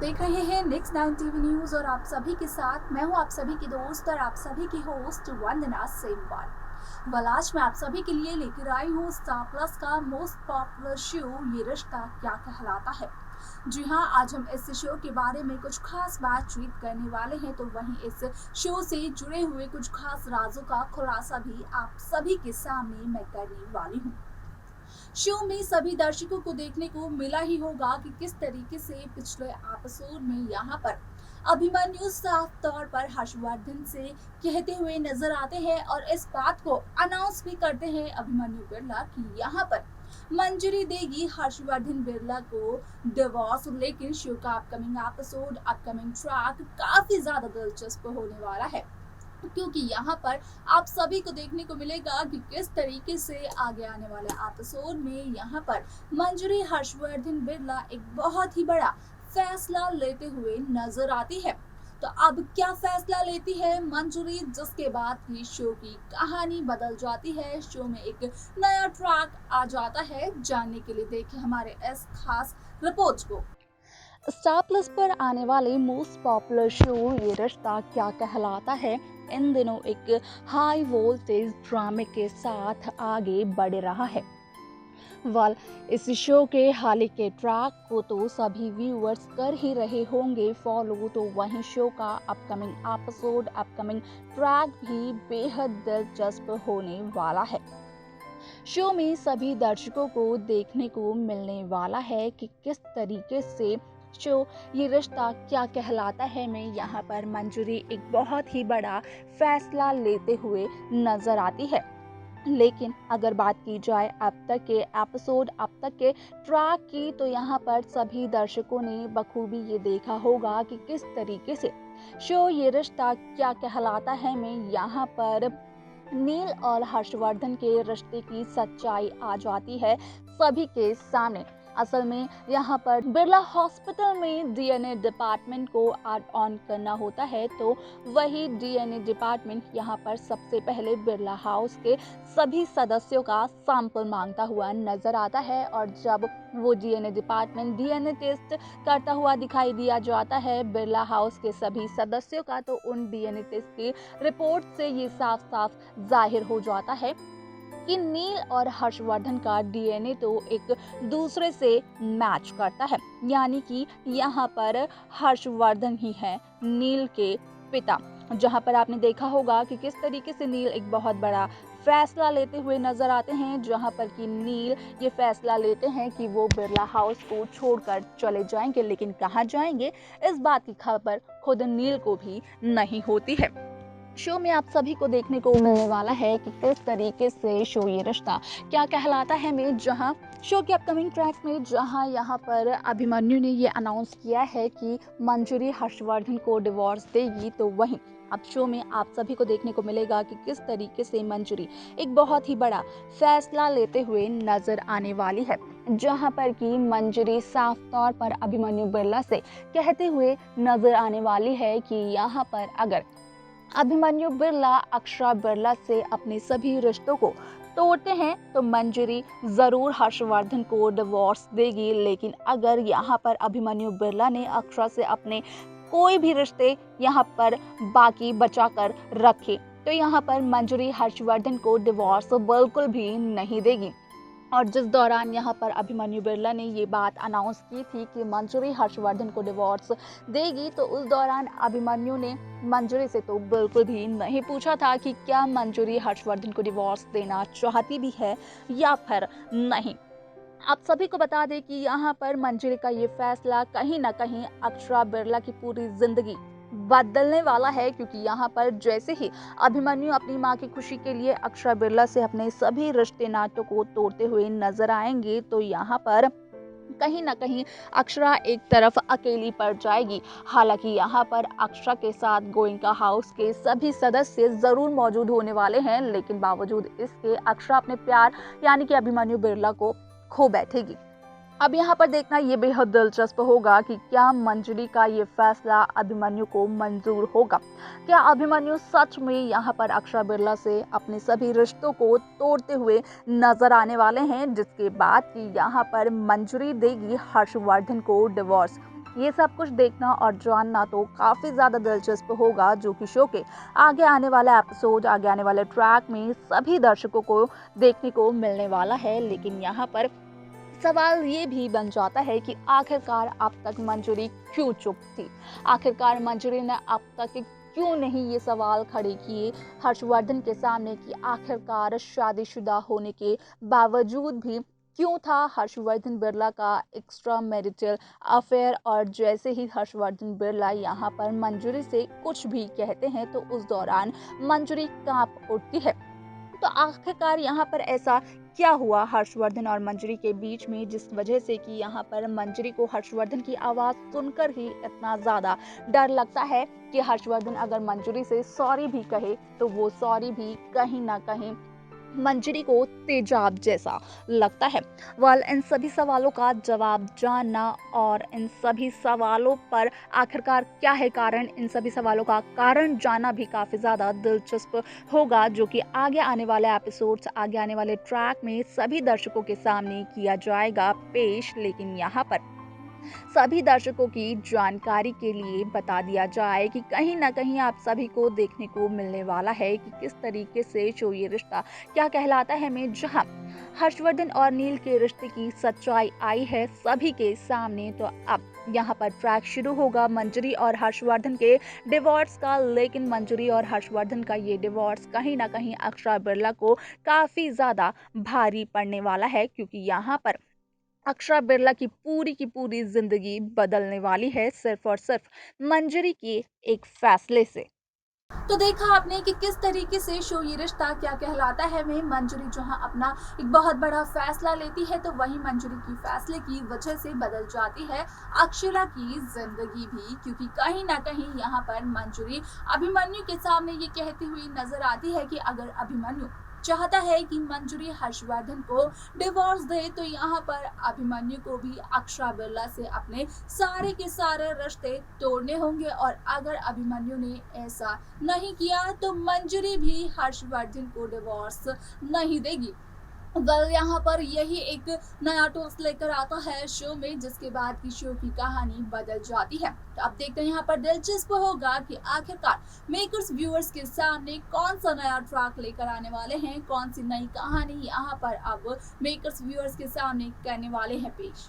देख रहे हैं नेक्स्ट 9 टीवी न्यूज और आप सभी के साथ मैं हूं आप सभी की दोस्त और आप सभी की होस्ट वंदना सेमवाल। आज मैं आप सभी के लिए लेकर आई हूं स्टार प्लस का मोस्ट पॉपुलर शो ये रिश्ता क्या कहलाता है। जी हाँ, आज हम इस शो के बारे में कुछ खास बातचीत करने वाले हैं, तो वहीं इस शो से जुड़े हुए कुछ खास राजों का खुलासा भी आप सभी के सामने मैं करने वाली हूँ। शो में सभी दर्शकों को देखने को मिला ही होगा कि किस तरीके से पिछले एपिसोड में यहाँ पर अभिमन्यु साफ तौर पर हर्षवर्धन से कहते हुए नजर आते हैं और इस बात को अनाउंस भी करते हैं अभिमन्यु बिरला कि यहाँ पर मंजूरी देगी हर्षवर्धन बिरला को डिवोर्स। लेकिन शो का अपकमिंग एपिसोड, अपकमिंग ट्रैक काफी ज्यादा दिलचस्प होने वाला है, क्योंकि यहाँ पर आप सभी को देखने को मिलेगा कि किस तरीके से आगे आने वाले एपिसोड में यहाँ पर मंजूरी हर्षवर्धन बिरला एक बहुत ही बड़ा फैसला लेते हुए नजर आती है। तो अब क्या फैसला लेती है मंजूरी, जिसके बाद की शो की कहानी बदल जाती है, शो में एक नया ट्रैक आ जाता है। जानने के लिए देखें हमारे इस खास रिपोर्ट को। स्टार प्लस पर आने वाले मोस्ट पॉपुलर शो ये रिश्ता क्या कहलाता है इन दिनों एक हाई वोल्टेज ड्रामे के साथ आगे बढ़ रहा है। इस शो के हाल के ट्रैक को तो सभी व्यूअर्स कर ही रहे होंगे फॉलो, तो वहीं शो का अपकमिंग एपिसोड, अपकमिंग ट्रैक भी बेहद दिलचस्प होने वाला है। शो में सभी दर्शकों को देखने को मिलने वाला है कि किस तरीके से शो ये रिश्ता क्या कहलाता है में यहाँ पर मंजूरी एक बहुत ही बड़ा फैसला लेते हुए नजर आती है। लेकिन अगर बात की जाए अब तक के एपिसोड, अब तक के ट्रैक की, तो यहाँ पर सभी दर्शकों ने बखूबी ये देखा होगा कि किस तरीके से शो ये रिश्ता क्या कहलाता है में यहाँ पर नील और हर्षवर्धन के रिश्ते की सच्चाई आ जाती है सभी के सामने। असल में यहाँ पर बिरला हॉस्पिटल में डीएनए डिपार्टमेंट को ऑन करना होता है, तो वही डीएनए डिपार्टमेंट यहाँ पर सबसे पहले बिरला हाउस के सभी सदस्यों का सैंपल मांगता हुआ नजर आता है। और जब वो डीएनए डिपार्टमेंट डीएनए टेस्ट करता हुआ दिखाई दिया जाता है बिरला हाउस के सभी सदस्यों का, तो उन डीएनए टेस्ट की रिपोर्ट से ये साफ साफ जाहिर हो जाता है कि नील और हर्षवर्धन का डीएनए तो एक दूसरे से मैच करता है, यानी कि यहाँ पर हर्षवर्धन ही है नील के पिता। जहाँ पर आपने देखा होगा कि किस तरीके से नील एक बहुत बड़ा फैसला लेते हुए नजर आते हैं, जहाँ पर कि नील ये फैसला लेते हैं कि वो बिरला हाउस को छोड़कर चले जाएंगे। लेकिन कहाँ जाएंगे, इस बात की खबर खुद नील को भी नहीं होती है। शो में आप सभी को देखने को मिलने वाला है कि किस तरीके से शो ये रिश्ता क्या कहलाता है में, जहां शो के अपकमिंग ट्रैक में जहां यहाँ पर अभिमन्यु ने ये अनाउंस किया है कि मंजूरी हर्षवर्धन को डिवोर्स देगी, तो वहीं अब शो में आप सभी को देखने को मिलेगा कि किस तरीके से मंजूरी एक बहुत ही बड़ा फैसला लेते हुए नजर आने वाली है, जहां पर कि मंजूरी साफ तौर पर अभिमन्यु बिरला से कहते हुए नजर आने वाली है कि यहाँ पर अगर अभिमन्यु बिरला अक्षरा बिरला से अपने सभी रिश्तों को तोड़ते हैं तो मंजूरी जरूर हर्षवर्धन को डिवोर्स देगी। लेकिन अगर यहाँ पर अभिमन्यु बिरला ने अक्षरा से अपने कोई भी रिश्ते यहाँ पर बाकी बचा कर रखे, तो यहाँ पर मंजूरी हर्षवर्धन को डिवोर्स बिल्कुल भी नहीं देगी। और जिस दौरान यहाँ पर अभिमन्यु बिरला ने ये बात अनाउंस की थी कि मंजूरी हर्षवर्धन को डिवोर्स देगी, तो उस दौरान अभिमन्यु ने मंजूरी से तो बिल्कुल भी नहीं पूछा था कि क्या मंजूरी हर्षवर्धन को डिवोर्स देना चाहती भी है या फिर नहीं। आप सभी को बता दें कि यहाँ पर मंजूरी का ये फैसला कहीं ना कहीं अक्षरा बिरला की पूरी जिंदगी बदलने वाला है, क्योंकि यहाँ पर जैसे ही अभिमन्यु अपनी मां की खुशी के लिए अक्षरा बिरला से अपने सभी रिश्ते नातों को तोड़ते हुए नजर आएंगे, तो यहाँ पर कहीं ना कहीं अक्षरा एक तरफ अकेली पड़ जाएगी। हालांकि यहाँ पर अक्षरा के साथ गोयनका हाउस के सभी सदस्य जरूर मौजूद होने वाले हैं, लेकिन बावजूद इसके अक्षरा अपने प्यार यानी कि अभिमन्यु बिरला को खो बैठेगी। अब यहाँ पर देखना ये बेहद दिलचस्प होगा कि क्या मंजूरी का ये फैसला अभिमन्यु को मंजूर होगा। क्या अभिमन्यु सच में यहाँ पर अक्षरा बिरला से अपने सभी रिश्तों को तोड़ते हुए नजर आने वाले हैं, जिसके बाद कि यहाँ पर मंजूरी देगी हर्षवर्धन को डिवोर्स। ये सब कुछ देखना और जानना तो काफ़ी ज़्यादा दिलचस्प होगा, जो कि शो के आगे आने वाला एपिसोड, आगे आने वाले ट्रैक में सभी दर्शकों को देखने को मिलने वाला है। लेकिन यहाँ पर सवाल ये भी बन जाता है कि आखिरकार अब तक मंजरी क्यों चुप थी? आखिरकार मंजरी ने अब तक क्यों नहीं ये सवाल खड़े किए हर्षवर्धन के सामने कि आखिरकार शादीशुदा होने के बावजूद भी क्यों था हर्षवर्धन बिरला का एक्स्ट्रा मैरिटल अफेयर। और जैसे ही हर्षवर्धन बिरला यहाँ पर मंजरी से कुछ भी कहते हैं तो उस दौरान मंजरी कांप उठती है। तो आखिरकार यहाँ पर ऐसा क्या हुआ हर्षवर्धन और मंजरी के बीच में, जिस वजह से कि यहाँ पर मंजरी को हर्षवर्धन की आवाज़ सुनकर ही इतना ज़्यादा डर लगता है कि हर्षवर्धन अगर मंजरी से सॉरी भी कहे तो वो सॉरी भी कहीं ना कहीं मंजरी को तेजाब जैसा लगता है। इन सभी सवालों का जवाब जानना और इन सभी सवालों पर आखिरकार क्या है कारण, इन सभी सवालों का कारण जानना भी काफ़ी ज़्यादा दिलचस्प होगा, जो कि आगे आने वाले एपिसोड्स, आगे आने वाले ट्रैक में सभी दर्शकों के सामने किया जाएगा पेश। लेकिन यहाँ पर सभी दर्शकों की जानकारी के लिए बता दिया जाए कि कहीं ना कहीं आप सभी को देखने को मिलने वाला है कि किस तरीके से शो ये रिश्ता क्या कहलाता है में जहां हर्षवर्धन और नील के रिश्ते की सच्चाई आई है सभी के सामने। तो अब यहाँ पर ट्रैक शुरू होगा मंजरी और हर्षवर्धन के डिवोर्स का। लेकिन मंजरी और हर्षवर्धन का ये डिवोर्स कहीं ना कहीं अक्षरा बिरला को काफी ज्यादा भारी पड़ने वाला है, क्योंकि यहाँ पर अक्षरा बिरला की पूरी जिंदगी बदलने वाली है सिर्फ और सिर्फ मंजरी के एक फैसले से। तो देखा आपने कि किस तरीके से शो ये रिश्ता क्या कहलाता है में मंजरी जहां अपना एक बहुत बड़ा फैसला लेती है तो वहीं मंजरी की फैसले की वजह से बदल जाती है अक्षरा की जिंदगी भी, क्योंकि कहीं ना कहीं यहाँ पर मंजरी अभिमन्यु के सामने ये कहती हुई नजर आती है कि अगर अभिमन्यु चाहता है कि मंजरी हर्षवर्धन को डिवोर्स दे तो यहाँ पर अभिमन्यु को भी अक्षरा बिरला से अपने सारे के सारे रिश्ते तोड़ने होंगे। और अगर अभिमन्यु ने ऐसा नहीं किया तो मंजरी भी हर्षवर्धन को डिवोर्स नहीं देगी। यहाँ पर यही एक नया ट्विस्ट लेकर आता है शो में, जिसके बाद की शो की कहानी बदल जाती है। तो अब देखते हैं यहाँ पर दिलचस्प होगा कि आखिरकार मेकर्स व्यूअर्स के सामने कौन सा नया ट्रैक लेकर आने वाले हैं, कौन सी नई कहानी यहाँ पर अब मेकर्स व्यूअर्स के सामने करने वाले हैं पेश।